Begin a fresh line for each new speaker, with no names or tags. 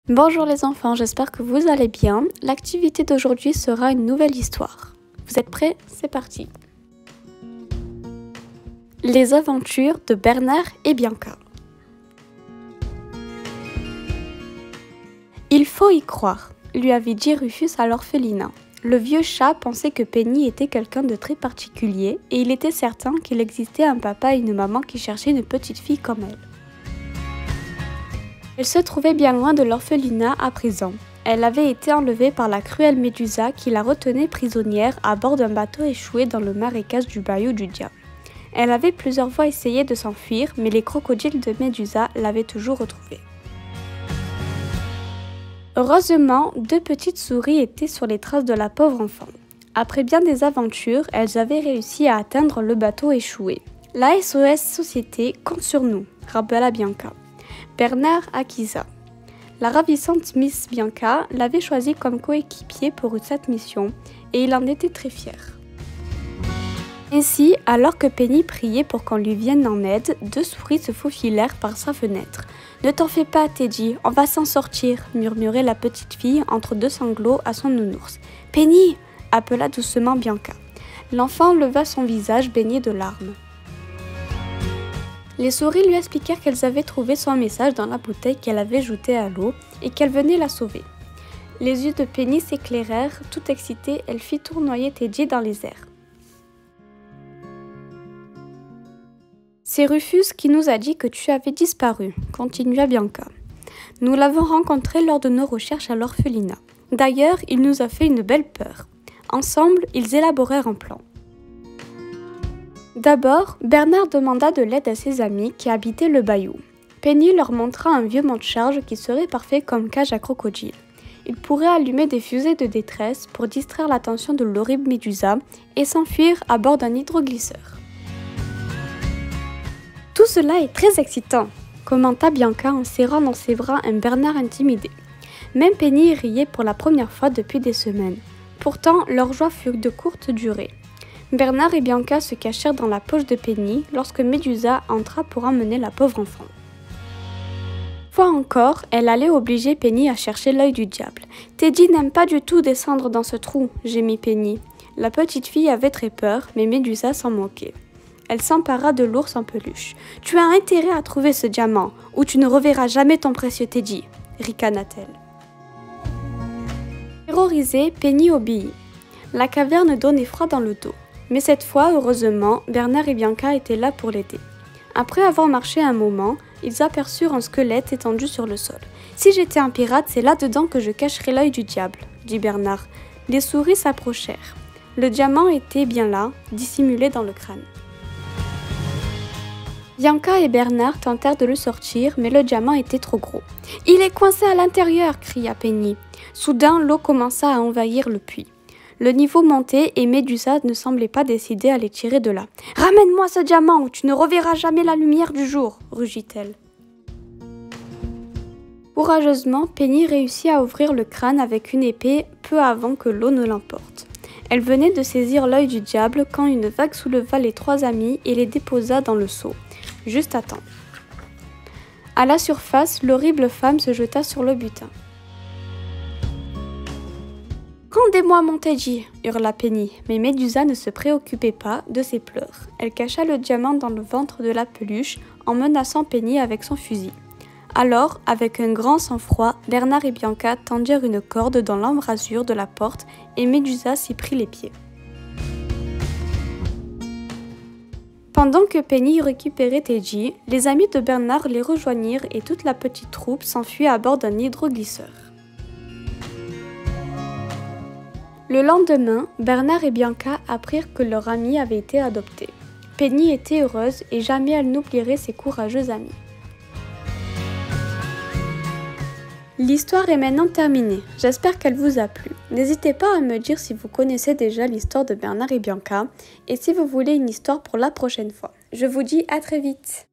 Bonjour les enfants, j'espère que vous allez bien. L'activité d'aujourd'hui sera une nouvelle histoire. Vous êtes prêts? C'est parti. Les aventures de Bernard et Bianca. Il faut y croire, lui avait dit Rufus à l'orphelinat. Le vieux chat pensait que Penny était quelqu'un de très particulier et il était certain qu'il existait un papa et une maman qui cherchaient une petite fille comme elle. Elle se trouvait bien loin de l'orphelinat à présent. Elle avait été enlevée par la cruelle Médusa qui la retenait prisonnière à bord d'un bateau échoué dans le marécage du bayou du diable. Elle avait plusieurs fois essayé de s'enfuir, mais les crocodiles de Médusa l'avaient toujours retrouvée. Heureusement, deux petites souris étaient sur les traces de la pauvre enfant. Après bien des aventures, elles avaient réussi à atteindre le bateau échoué. La SOS Société compte sur nous, rappela Bianca. Bernard acquisa. La ravissante Miss Bianca l'avait choisi comme coéquipier pour cette mission et il en était très fier. Ainsi, alors que Penny priait pour qu'on lui vienne en aide, deux souris se faufilèrent par sa fenêtre. « Ne t'en fais pas, Teddy, on va s'en sortir » murmurait la petite fille entre deux sanglots à son nounours. « Penny » appela doucement Bianca. L'enfant leva son visage baigné de larmes. Les souris lui expliquèrent qu'elles avaient trouvé son message dans la bouteille qu'elle avait jetée à l'eau et qu'elle venait la sauver. Les yeux de Penny s'éclairèrent, tout excitée, elle fit tournoyer Teddy dans les airs. « C'est Rufus qui nous a dit que tu avais disparu, » continua Bianca. « Nous l'avons rencontré lors de nos recherches à l'orphelinat. D'ailleurs, il nous a fait une belle peur. Ensemble, ils élaborèrent un plan. D'abord, Bernard demanda de l'aide à ses amis qui habitaient le bayou. Penny leur montra un vieux monte-charge qui serait parfait comme cage à crocodile. Ils pourraient allumer des fusées de détresse pour distraire l'attention de l'horrible Médusa et s'enfuir à bord d'un hydroglisseur. « Tout cela est très excitant », commenta Bianca en serrant dans ses bras un Bernard intimidé. Même Penny riait pour la première fois depuis des semaines. Pourtant, leur joie fut de courte durée. Bernard et Bianca se cachèrent dans la poche de Penny lorsque Médusa entra pour emmener la pauvre enfant. Fois encore, elle allait obliger Penny à chercher l'œil du diable. « Teddy n'aime pas du tout descendre dans ce trou » gémit Penny. La petite fille avait très peur, mais Médusa s'en moquait. Elle s'empara de l'ours en peluche. « Tu as intérêt à trouver ce diamant, ou tu ne reverras jamais ton précieux Teddy » ricana-t-elle. Terrorisée, Penny obéit. La caverne donnait froid dans le dos. Mais cette fois, heureusement, Bernard et Bianca étaient là pour l'aider. Après avoir marché un moment, ils aperçurent un squelette étendu sur le sol. « Si j'étais un pirate, c'est là-dedans que je cacherais l'œil du diable » dit Bernard. Les souris s'approchèrent. Le diamant était bien là, dissimulé dans le crâne. Bianca et Bernard tentèrent de le sortir, mais le diamant était trop gros. « Il est coincé à l'intérieur » cria Penny. Soudain, l'eau commença à envahir le puits. Le niveau montait et Médusa ne semblait pas décidée à les tirer de là. « Ramène-moi ce diamant ou tu ne reverras jamais la lumière du jour » rugit-elle. Courageusement, Penny réussit à ouvrir le crâne avec une épée peu avant que l'eau ne l'emporte. Elle venait de saisir l'œil du diable quand une vague souleva les trois amis et les déposa dans le seau, juste à temps. À la surface, l'horrible femme se jeta sur le butin. « Rendez-moi mon Teddy » hurla Penny, mais Médusa ne se préoccupait pas de ses pleurs. Elle cacha le diamant dans le ventre de la peluche en menaçant Penny avec son fusil. Alors, avec un grand sang-froid, Bernard et Bianca tendirent une corde dans l'embrasure de la porte et Médusa s'y prit les pieds. Pendant que Penny récupérait Teddy, les amis de Bernard les rejoignirent et toute la petite troupe s'enfuit à bord d'un hydroglisseur. Le lendemain, Bernard et Bianca apprirent que leur amie avait été adoptée. Penny était heureuse et jamais elle n'oublierait ses courageux amis. L'histoire est maintenant terminée. J'espère qu'elle vous a plu. N'hésitez pas à me dire si vous connaissez déjà l'histoire de Bernard et Bianca et si vous voulez une histoire pour la prochaine fois. Je vous dis à très vite.